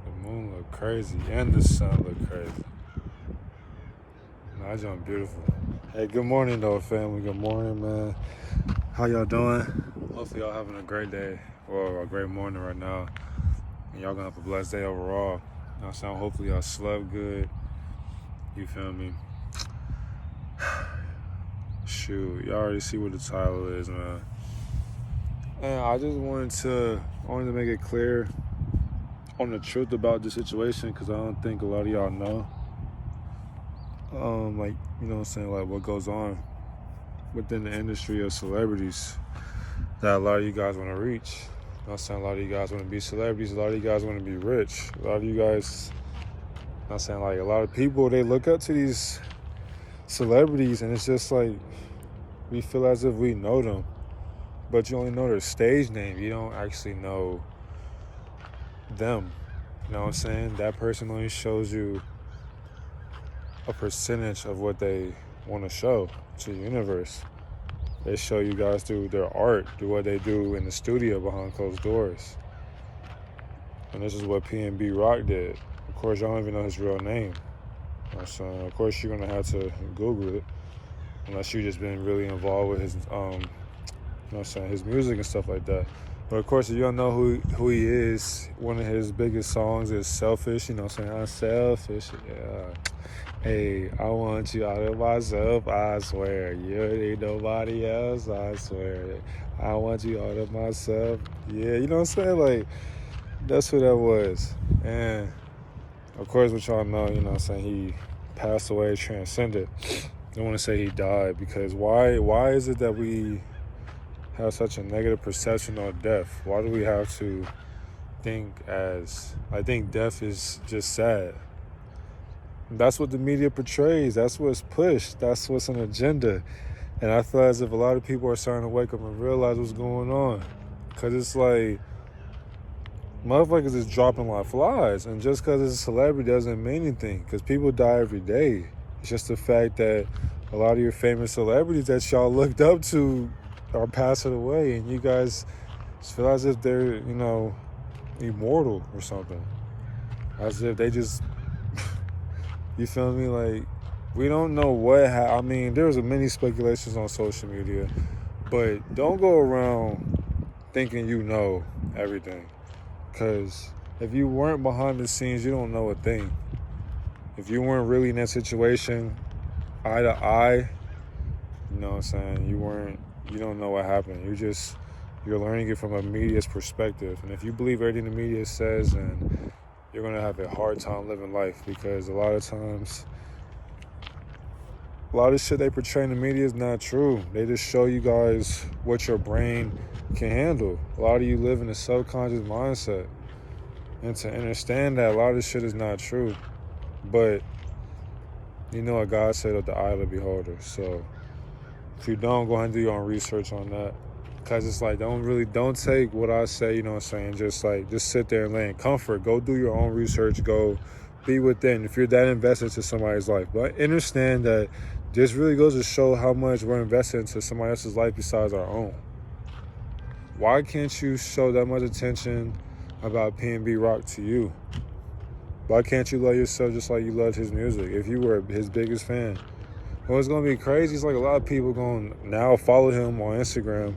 The moon look crazy and the sun look crazy. That jump beautiful. Hey, good morning though, family. Good morning, man. How y'all doing? Hopefully y'all having a great day or a great morning right now. And y'all gonna have a blessed day overall. You know what I'm saying? Hopefully y'all slept good. You feel me? Shoot, y'all already see what the title is, man. And I just wanted to make it clear on the truth about the situation, because I don't think a lot of y'all know. Like, you know what I'm saying, like what goes on within the industry of celebrities that a lot of you guys want to reach. You know what I'm saying? A lot of you guys want to be celebrities, a lot of you guys want to be rich. A lot of you guys, you know what I'm saying, like a lot of people, they look up to these celebrities and it's just like we feel as if we know them. But you only know their stage name. You don't actually know them. You know what I'm saying? That person only shows you a percentage of what they want to show to the universe. They show you guys through their art, through what they do in the studio behind closed doors. And this is what PNB Rock did. Of course, y'all don't even know his real name. So, of course, you're going to have to Google it, unless you've just been really involved with his, you know what I'm saying, his music and stuff like that. But of course, if you don't know who he is, one of his biggest songs is Selfish. You know what I'm saying? I'm selfish. Yeah. Hey, I want you out of myself, I swear. You ain't nobody else, I swear. I want you out of myself. Yeah, you know what I'm saying? Like, that's who that was. And of course, what y'all know, you know what I'm saying, he passed away, transcended. I don't want to say he died, because why is it that we have such a negative perception on death? Why do we have to I think death is just sad. That's what the media portrays. That's what's pushed. That's what's an agenda. And I feel as if a lot of people are starting to wake up and realize what's going on. Because it's like, motherfuckers is dropping like flies. And just because it's a celebrity doesn't mean anything. Because people die every day. It's just the fact that a lot of your famous celebrities that y'all looked up to are passing away. And you guys feel as if they're, you know, immortal or something. As if they just... You feel me? Like, we don't know what I mean, there's many speculations on social media, but don't go around thinking you know everything. Because if you weren't behind the scenes, you don't know a thing. If you weren't really in that situation, eye to eye, you know what I'm saying, you don't know what happened. You're learning it from a media's perspective. And if you believe everything the media says, then you're going to have a hard time living life, because a lot of times, a lot of shit they portray in the media is not true. They just show you guys what your brain can handle. A lot of you live in a subconscious mindset. And to understand that a lot of shit is not true. But you know what God said of the eye of the beholder. So if you don't, go ahead and do your own research on that. Because it's like, don't take what I say, you know what I'm saying, just sit there and lay in comfort. Go do your own research. Go be within, if you're that invested into somebody's life. But understand that this really goes to show how much we're invested into somebody else's life besides our own. Why can't you show that much attention about PNB Rock to you? Why can't you love yourself just like you loved his music if you were his biggest fan? Well, it's going to be crazy. It's like a lot of people going to now follow him on Instagram,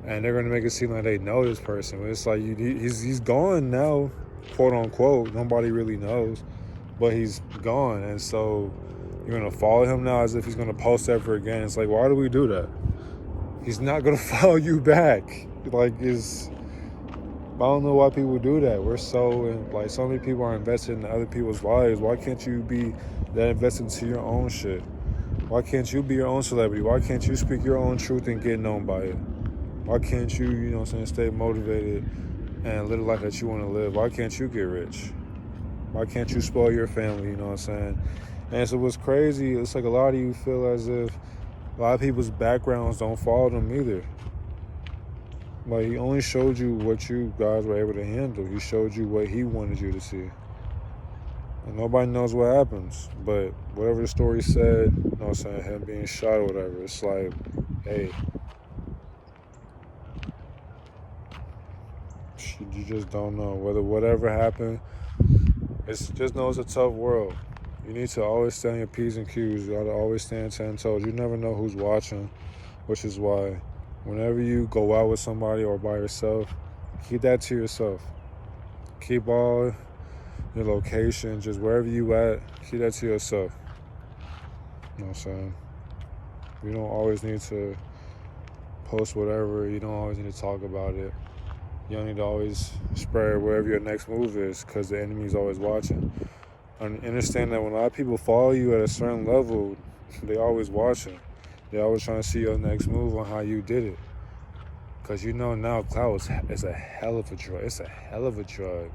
and they're going to make it seem like they know this person. But it's like he's gone now, quote unquote. Nobody really knows, but he's gone. And so you're going to follow him now as if he's going to post ever again. It's like, why do we do that? He's not going to follow you back. Like, I don't know why people do that. We're so many people are invested in other people's lives. Why can't you be that invested into your own shit? Why can't you be your own celebrity? Why can't you speak your own truth and get known by it? Why can't you, you know what I'm saying, stay motivated and live the life that you want to live? Why can't you get rich? Why can't you spoil your family, you know what I'm saying? And so what's crazy, it's like a lot of you feel as if a lot of people's backgrounds don't follow them either. Like, he only showed you what you guys were able to handle. He showed you what he wanted you to see. And nobody knows what happens. But whatever the story said, you know what I'm saying, him being shot or whatever, it's like, hey, You just don't know. Whatever happened, just know it's a tough world. You need to always stay on your P's and Q's. You gotta always stand 10 toes. You never know who's watching, which is why whenever you go out with somebody or by yourself, keep that to yourself. Keep all your location, just wherever you at, keep that to yourself. You know what I'm saying? You don't always need to post whatever. You don't always need to talk about it. You don't need to always spread wherever your next move is, because the enemy is always watching. And understand that when a lot of people follow you at a certain level, they always watching. They always trying to see your next move on how you did it. Because you know now clout is a hell of a drug. It's a hell of a drug.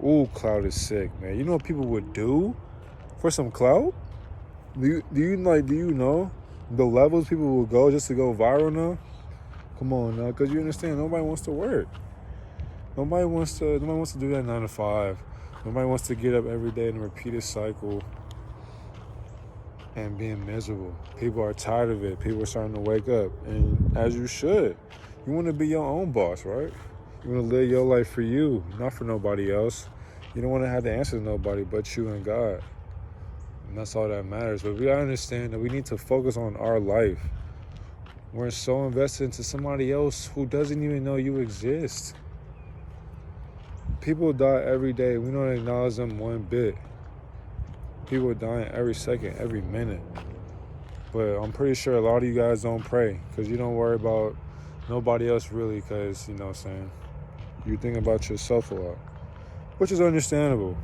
Ooh, clout is sick, man. You know what people would do for some clout? Do you know the levels people will go just to go viral now? Come on now, because you understand nobody wants to work. Nobody wants to do that 9 to 5. Nobody wants to get up every day in a repeated cycle and being miserable. People are tired of it. People are starting to wake up. And as you should. You want to be your own boss, right? You want to live your life for you, not for nobody else. You don't want to have to answer to nobody but you and God. And that's all that matters. But we gotta understand that we need to focus on our life. We're so invested into somebody else who doesn't even know you exist. People die every day. We don't acknowledge them one bit. People are dying every second, every minute. But I'm pretty sure a lot of you guys don't pray because you don't worry about nobody else really, because, you know what I'm saying, you think about yourself a lot, which is understandable.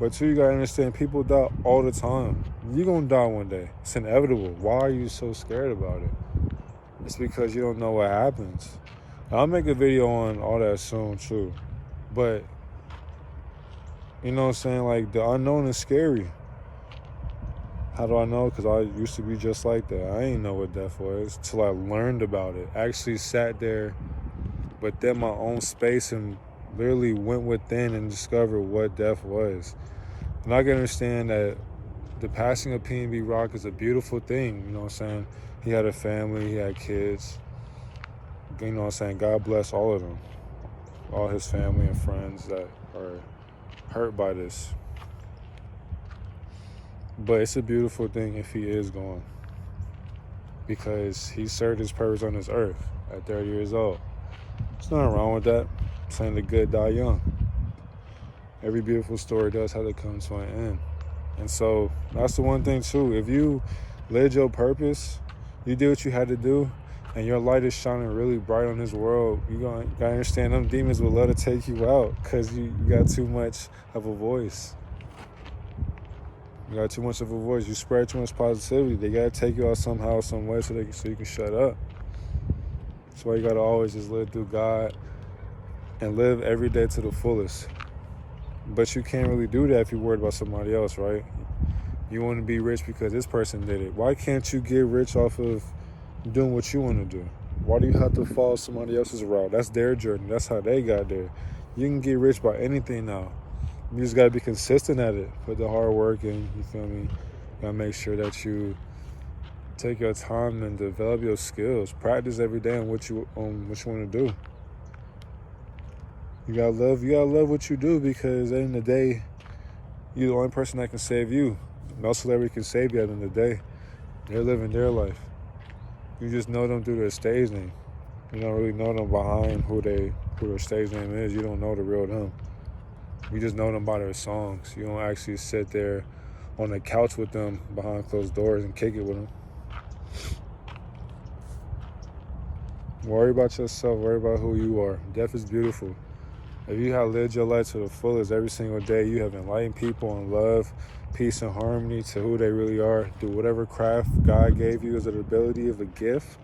But too, you gotta understand, people die all the time. You're gonna die one day. It's inevitable. Why are you so scared about it? It's because you don't know what happens. I'll make a video on all that soon too. But, you know what I'm saying, like, the unknown is scary. How do I know? Because I used to be just like that. I didn't know what death was till I learned about it. Actually sat there within my own space and literally went within and discovered what death was. And I can understand that the passing of PNB Rock is a beautiful thing. You know what I'm saying? He had a family, he had kids. You know what I'm saying? God bless all of them. All his family and friends that are hurt by this. But it's a beautiful thing if he is gone, because he served his purpose on this earth at 30 years old. There's nothing wrong with that. I'm saying the good die young. Every beautiful story does have to come to an end. And so that's the one thing too. If you lived your purpose, you did what you had to do, and your light is shining really bright on this world, you gotta understand them demons will love to take you out because you got too much of a voice. You got too much of a voice. You spread too much positivity. They gotta take you out somehow, some way, so you can shut up. That's why you gotta always just live through God and live every day to the fullest. But you can't really do that if you're worried about somebody else, right? You want to be rich because this person did it. Why can't you get rich off of doing what you want to do? Why do you have to follow somebody else's route? That's their journey. That's how they got there. You can get rich by anything now. You just gotta be consistent at it. Put the hard work in, you feel me? You gotta make sure that you take your time and develop your skills. Practice every day on what you want to do. You gotta love what you do, because at the end of the day, you're the only person that can save you. No celebrity can save you at the end of the day. They're living their life. You just know them through their stage name. You don't really know them behind who their stage name is. You don't know the real them. You just know them by their songs. You don't actually sit there on the couch with them behind closed doors and kick it with them. Worry about yourself. Worry about who you are. Death is beautiful. If you have lived your life to the fullest every single day, you have enlightened people in love, peace, and harmony to who they really are. Do whatever craft God gave you as an ability, of a gift,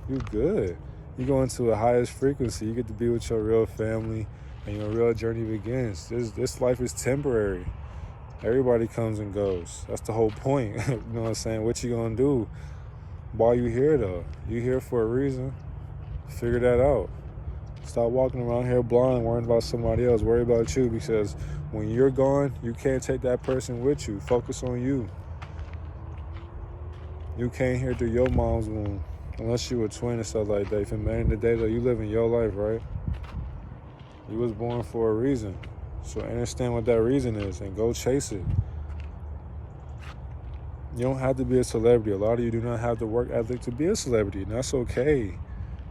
you're good. You go into the highest frequency. You get to be with your real family, and your real journey begins. This life is temporary. Everybody comes and goes. That's the whole point. You know what I'm saying? What you gonna do while you here, though? You here for a reason. Figure that out. Stop walking around here blind, worrying about somebody else. Worry about you, because when you're gone, you can't take that person with you. Focus on you. You came here through your mom's womb, unless you were twin and stuff like that. If you're married in the day, though, you living your life, right? You was born for a reason. So understand what that reason is and go chase it. You don't have to be a celebrity. A lot of you do not have the work ethic to be a celebrity, and that's okay.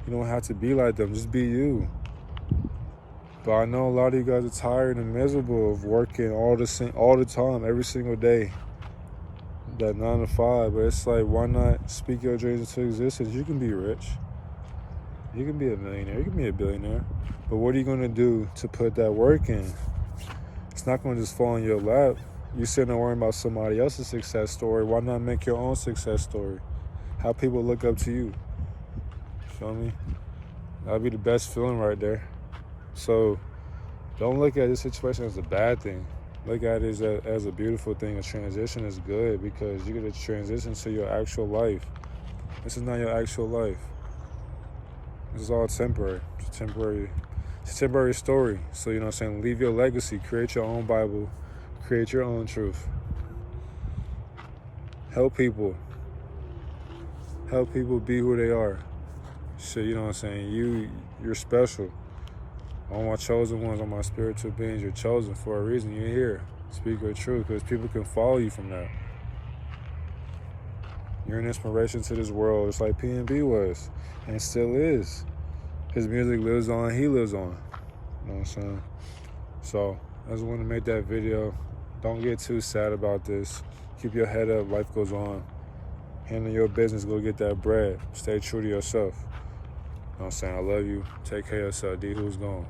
You don't have to be like them. Just be you. But I know a lot of you guys are tired and miserable of working all the time, every single day. That 9 to 5. But it's like, why not speak your dreams into existence? You can be rich. You can be a millionaire. You can be a billionaire. But what are you going to do to put that work in? It's not going to just fall in your lap. You sitting there worrying about somebody else's success story. Why not make your own success story? How people look up to you. Feel me? That'd be the best feeling right there. So don't look at this situation as a bad thing. Look at it as a beautiful thing. A transition is good because you're going to transition to your actual life. This is not your actual life. This is all temporary. It's a temporary story. So, you know what I'm saying? Leave your legacy. Create your own Bible. Create your own truth. Help people. Help people be who they are. So, you know what I'm saying? You're special. All my chosen ones, all my spiritual beings, you're chosen for a reason. You're here. Speak your truth because people can follow you from that. You're an inspiration to this world, just like PNB was, and still is. His music lives on, he lives on. You know what I'm saying? So, I just wanted to make that video. Don't get too sad about this. Keep your head up, life goes on. Handle your business, go get that bread. Stay true to yourself. You know what I'm saying? I love you. Take care of yourself. D, who's gone?